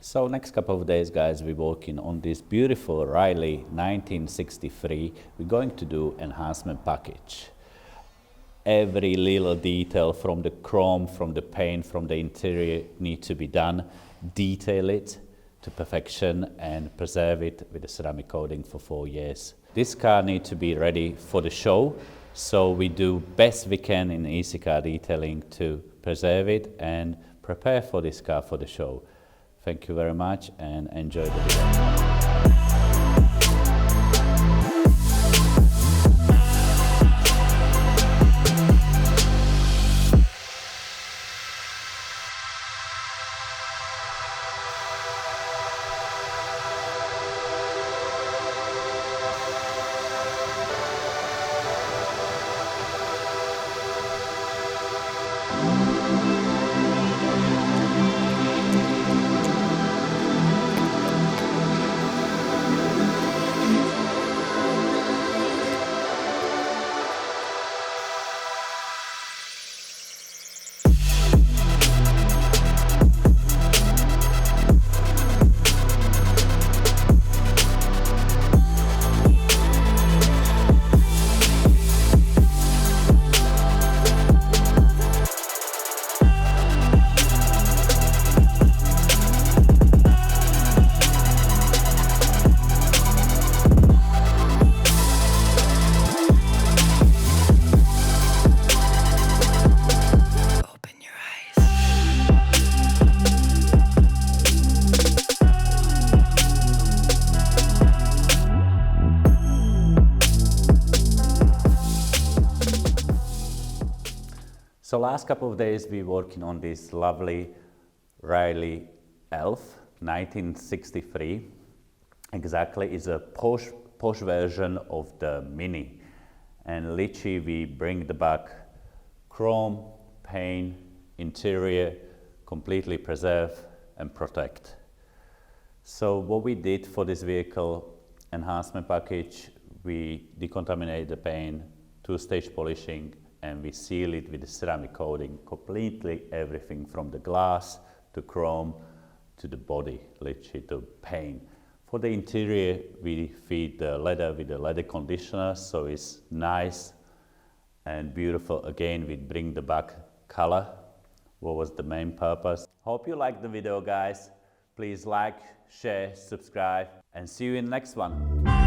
So next couple of days, guys, we're working on this beautiful Riley 1963. We're going to do enhancement package. Every little detail from the chrome, from the paint, from the interior need to be done. Detail it to perfection and preserve it with the ceramic coating for 4 years. This car needs to be ready for the show, so we do best we can in easy car detailing to preserve it and prepare for this car for the show. Thank you very much and enjoy the video. So last couple of days we're working on this lovely Riley Elf 1963. Exactly, is a posh version of the Mini. And literally we bring the back chrome, paint, interior, completely preserve and protect. So what we did for this vehicle enhancement package, we decontaminate the paint, 2-stage polishing, and we seal it with the ceramic coating, completely everything from the glass to chrome to the body, literally to paint. For the interior, we feed the leather with the leather conditioner, so it's nice and beautiful. Again, we bring the back color, what was the main purpose. Hope you liked the video, guys. Please like, share, subscribe, and see you in the next one.